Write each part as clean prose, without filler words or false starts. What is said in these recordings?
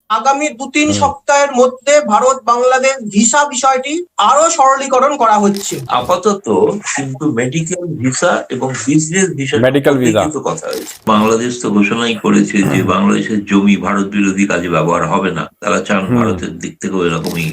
আগামী 2-3 সপ্তাহের মধ্যে ভারত বাংলাদেশ ভিসা বিষয়টি আরো সরলীকরণ করা হচ্ছে আপাতত। কিন্তু মেডিকেল ভিসা এবং বিজনেস ভিসা মেডিকেল ভিসা কিন্তু কথা হয়েছে। বাংলাদেশ তো ঘোষণাই করেছে যে বাংলাদেশের জমি ভারত বিরোধী কাজে ব্যবহার হবে না। তারা চান ভারতের দিক থেকেও এরকমই।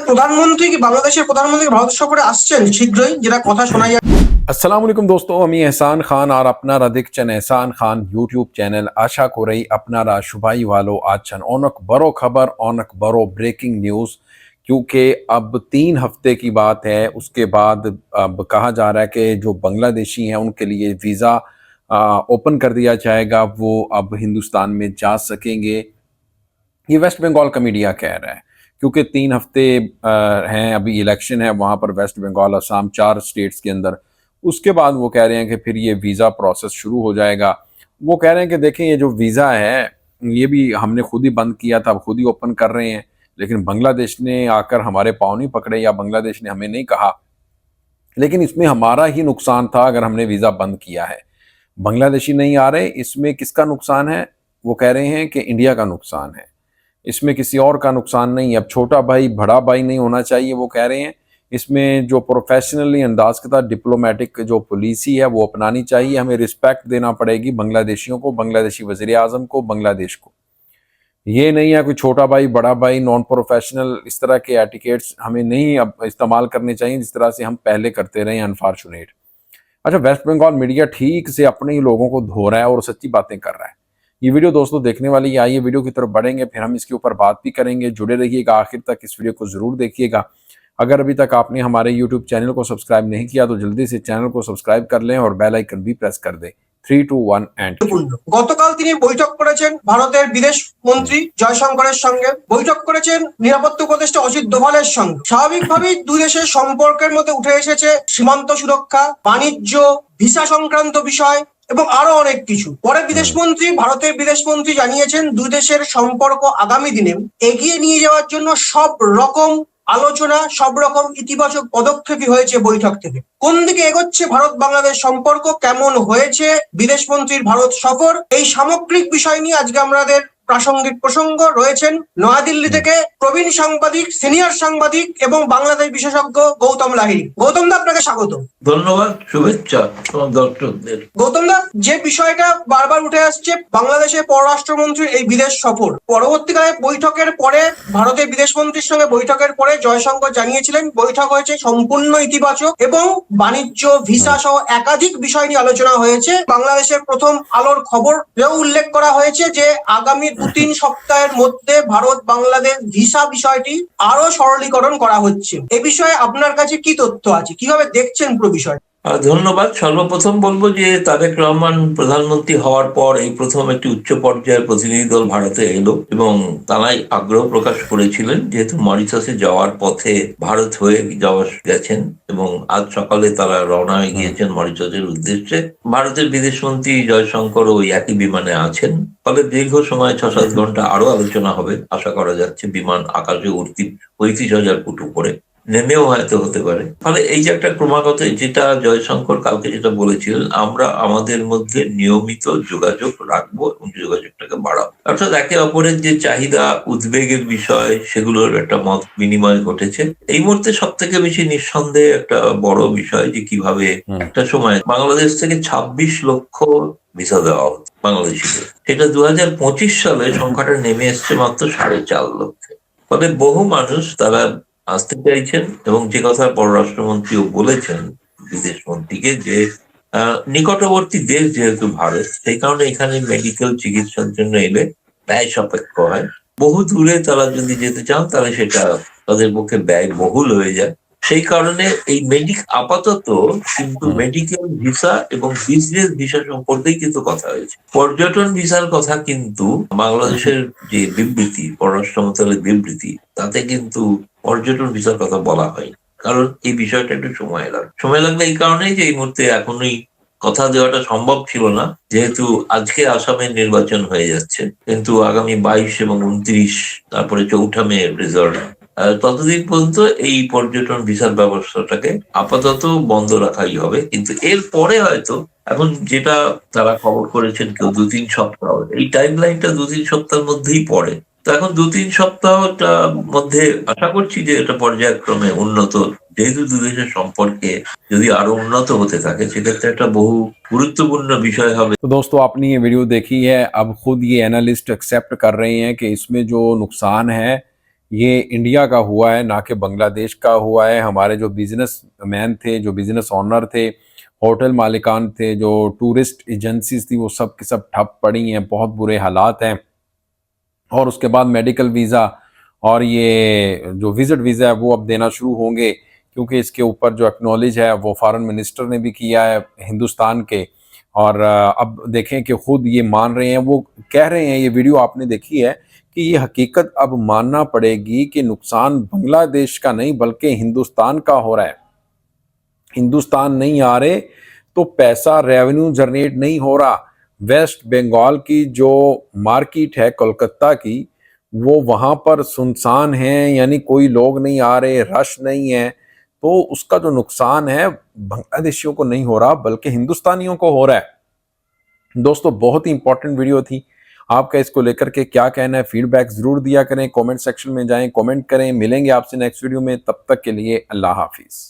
প্রধানমন্ত্রী কি বাংলাদেশের প্রধানমন্ত্রী ভারত সফরে আসছেন শীঘ্রই, যেটা কথা শোনা যায়। अस्सलाम वालेकुम दोस्तों, আমি এহসান খান আর আপনারা দেখছেন এহসান খান ইউটিউব চ্যানেল। আশা করি আপনারা সবাই ভালো আছেন। অনেক বড় खबर, অনেক বড় ब्रेकिंग न्यूज़, क्योंकि अब 3 हफ्ते की बात है। उसके बाद अब कहा जा रहा है कि जो बांग्लादेशी हैं उनके लिए वीज़ा ओपन कर दिया जाएगा, वो अब हिंदुस्तान में जा सकेंगे। ये वेस्ट बंगाल का मीडिया कह रहा है, क्योंकि 3 हफ्ते हैं, अभी इलेक्शन है वहाँ पर वेस्ट बंगाल, असम, 4 स्टेट्स के अंदर। उसके बाद वो कह रहे हैं कि फिर ये वीज़ा प्रोसेस शुरू हो जाएगा। वो कह रहे हैं कि देखें, ये जो वीज़ा है ये भी हमने खुद ही बंद किया था, खुद ही ओपन कर रहे हैं, लेकिन बांग्लादेश ने आकर हमारे पाँव नहीं पकड़े या बांग्लादेश ने हमें नहीं कहा, लेकिन इसमें हमारा ही नुकसान था अगर हमने वीज़ा बंद किया है। बांग्लादेशी नहीं आ रहे, इसमें किसका नुकसान है? वो कह रहे हैं कि इंडिया का नुकसान है, इसमें किसी और का नुकसान नहीं। अब छोटा भाई बड़ा भाई नहीं होना चाहिए, वो कह रहे हैं। इसमें जो प्रोफेशनली अंदाज के साथ डिप्लोमेटिक जो पॉलिसी है वो अपनानी चाहिए। हमें रिस्पेक्ट देना पड़ेगी बांग्लादेशियों को, बांग्लादेशी वज़ीर आज़म को, बांग्लादेश को। ये नहीं है कोई छोटा भाई बड़ा भाई, नॉन प्रोफेशनल, इस तरह के एटिकेट्स हमें नहीं अब इस्तेमाल करने चाहिए जिस तरह से हम पहले करते रहे, अनफॉर्चुनेट। अच्छा, वेस्ट बंगाल मीडिया ठीक से अपने ही लोगों को धो रहा है और सच्ची बातें कर रहा है। ये वीडियो दोस्तों देखने वाली है। आइए वीडियो की तरफ बढ़ेंगे, फिर हम इसके ऊपर बात भी करेंगे। जुड़े रहिएगा आखिर तक, इस वीडियो को ज़रूर देखिएगा। अगर अभी तक आपने हमारे यूट्यूब चैनल को सब्सक्राइब नहीं किया तो जल्दी से चैनल को सब्सक्राइब कर लें और बेल आइकन भी प्रेस कर दें। 3, 2, 1 एंड। গতকাল তিনি বৈঠক করেছেন ভারতের বিদেশ মন্ত্রী জয়শঙ্করের সঙ্গে, বৈঠক করেছেন নিরাপত্তা উপদেষ্টা অজিত দোভালের সঙ্গে। স্বাভাবিকভাবেই দুই দেশের সম্পর্কের মধ্যে উঠে এসেছে সীমান্ত সুরক্ষা, বাণিজ্য, ভিসা সংক্রান্ত বিষয় এবং আরো অনেক কিছু। পরে ভারতের বিদেশমন্ত্রী জানিয়েছেন দুই দেশের সম্পর্ক আগামী দিনে এগিয়ে নিয়ে যাওয়ার জন্য সব রকম আলোচনা, সব রকম ইতিবাচক পদক্ষেপই হয়েছে বৈঠক থেকে। কোন দিকে এগোচ্ছে ভারত বাংলাদেশ সম্পর্ক, কেমন হয়েছে বিদেশমন্ত্রীর ভারত সফর, এই সামগ্রিক বিষয় নিয়ে আজকে আমাদের প্রাসঙ্গিক প্রসঙ্গ রয়েছেন নয়াদিল্লি থেকে প্রবীণ সাংবাদিক, সিনিয়র সাংবাদিক এবং বাংলাদেশ বিশেষজ্ঞ গৌতম লাহিড়ী। গৌতম দা, আপনাকে স্বাগত। ধন্যবাদ, শুভেচ্ছা দর্শকদের। গৌতম দা, যে বিষয়টা বারবার উঠে আসছে বাংলাদেশের পররাষ্ট্রমন্ত্রীর এই বিদেশ সফর, পরবর্তীকালে বৈঠকের পরে ভারতের বিদেশমন্ত্রীর সঙ্গে বৈঠকের পরে জয়শঙ্কর জানিয়েছিলেন বৈঠক হয়েছে সম্পূর্ণ ইতিবাচক এবং বাণিজ্য, ভিসা সহ একাধিক বিষয় নিয়ে আলোচনা হয়েছে। বাংলাদেশের প্রথম আলোর খবর উল্লেখ করা হয়েছে যে আগামী 2-3 সপ্তাহের মধ্যে ভারত বাংলাদেশ ভিসা বিষয়টি আরো সরলীকরণ করা হচ্ছে। এ বিষয়ে আপনার কাছে কি তথ্য আছে, কিভাবে দেখছেন পুরো বিষয়? ধন্যবাদ। সর্বপ্রথম বলবো যে তারেক রহমান প্রধানমন্ত্রী হওয়ার পর এই প্রথম একটি উচ্চ পর্যায়ের প্রতিনিধি দল ভারতে এলো এবং তারাই আগ্রহ প্রকাশ করেছিলেন, যেহেতু মরিশাসে যাওয়ার পথে ভারত হয়ে গেছেন এবং আজ সকালে তারা রওনা হয়ে গিয়েছেন মরিশাসের উদ্দেশ্যে। ভারতের বিদেশমন্ত্রী জয়শঙ্কর ওই একই বিমানে আছেন। ফলে দীর্ঘ সময় 6-7 ঘন্টা আরো আলোচনা হবে আশা করা যাচ্ছে। বিমান আকাশে 35,000 ফুট উপরে, নেমেও হয়তো হতে পারে। ফলে এই যে একটা ক্রমাগত, যেটা জয়শঙ্কর কালকে যেটা বলেছিলেন, আমরা আমাদের মধ্যে নিয়মিত যোগাযোগ রাখবো এবং যোগাযোগটাকে বাড়াবো, অর্থাৎ একে অপরের যে চাহিদা, উদ্বেগের বিষয়, সেগুলোর একটা মত বিনিময় ঘটেছে। এই মুহূর্তে সব থেকে বেশি নিঃসন্দেহে একটা বড় বিষয় যে কিভাবে একটা সময় বাংলাদেশ থেকে 26 লক্ষ ভিসা দেওয়া হতো বাংলাদেশিদের, সেটা 2025 সালে সংখ্যাটা নেমে এসছে মাত্র 4.5 লক্ষে। ফলে বহু মানুষ তারা আসতে চাইছেন এবং যে কথা পররাষ্ট্রমন্ত্রীও বলেছেন বিদেশমন্ত্রীকে যে নিকটবর্তী দেশ যেহেতু ভারত, সেই কারণে এখানে মেডিকেল চিকিৎসার জন্য এলে ব্যয় সাপেক্ষ হয়। বহু দূরে তারা যদি যেতে চান তাহলে সেটা তাদের পক্ষে ব্যয় বহুল হয়ে যায়। সেই কারণে এই আপাতত কিন্তু মেডিকেল ভিসা এবং বিজনেস ভিসা সম্পর্কেই কিন্তু কথা হয়েছে। পর্যটন ভিসার কথা কিন্তু বাংলাদেশের যে বিবৃতি, পররাষ্ট্র মন্ত্রণালয়ের বিবৃতি, তাতে কিন্তু পর্যটন ভিসার কথা বলা হয়, কারণ এই বিষয়টা একটু সময় লাগবে। এই কারণেই যে এই মুহূর্তে এখনই কথা দেওয়াটা সম্ভব ছিল না, যেহেতু আজকে আসামের নির্বাচন হয়ে যাচ্ছে, কিন্তু আগামী 22 এবং 29, তারপরে 4 মে রেজাল্ট, ততদিন পর্যন্ত এই পর্যটন ভিসার ব্যবস্থাটাকে আপাতত বন্ধ রাখাই হবে। কিন্তু এর পরে হয়তো, এখন যেটা তারা খবর করেছেন কেউ 2-3 সপ্তাহ, এই টাইম লাইনটা 2-3 সপ্তাহের মধ্যেই পড়ে। তো এখন 2-3 সপ্তাহটা মধ্যে আশা করছি যে এটা পর্যায়ক্রমে উন্নত, যেহেতু দুদেশের সম্পর্কে যদি আরো উন্নত হতে থাকে সেক্ষেত্রে একটা বহু গুরুত্বপূর্ণ বিষয় হবে। तो दोस्तों आपने ये वीडियो देखी है, अब खुद ये एनालिस्ट एक्सेप्ट कर रहे हैं कि इसमें जो नुकसान है ये इंडिया का हुआ है, ना कि बांग्लादेश का हुआ है। हमारे जो बिजनेस मैन थे, जो बिजनेस ओनर थे, होटल मालिकान थे, जो टूरिस्ट एजेंसीज थी, वो सब की सब ठप पड़ी हैं, बहुत बुरे हालात हैं। और उसके बाद मेडिकल वीज़ा और ये जो विजिट वीज़ा है वो अब देना शुरू होंगे, क्योंकि इसके ऊपर जो एक्नॉलेज है वो फॉरेन मिनिस्टर ने भी किया है हिंदुस्तान के। और अब देखें कि खुद ये मान रहे हैं, वो कह रहे हैं, ये वीडियो आपने देखी है कि ये हकीकत अब मानना पड़ेगी कि नुकसान बांग्लादेश का नहीं बल्कि हिंदुस्तान का हो रहा है। हिंदुस्तान नहीं आ रहे तो पैसा रेवेन्यू जनरेट नहीं हो रहा। वेस्ट बंगाल की जो मार्केट है कोलकाता की, वो वहाँ पर सुनसान है, यानी कोई लोग नहीं आ रहे, रश नहीं है। तो उसका जो नुकसान है बांग्लादेशियों को नहीं हो रहा बल्कि हिंदुस्तानियों को हो रहा है। दोस्तों बहुत ही इंपॉर्टेंट वीडियो थी। आपका इसको लेकर के क्या कहना है, फीडबैक जरूर दिया करें, कमेंट सेक्शन में जाएं, कमेंट करें। मिलेंगे आपसे नेक्स्ट वीडियो में, तब तक के लिए अल्लाह हाफिज।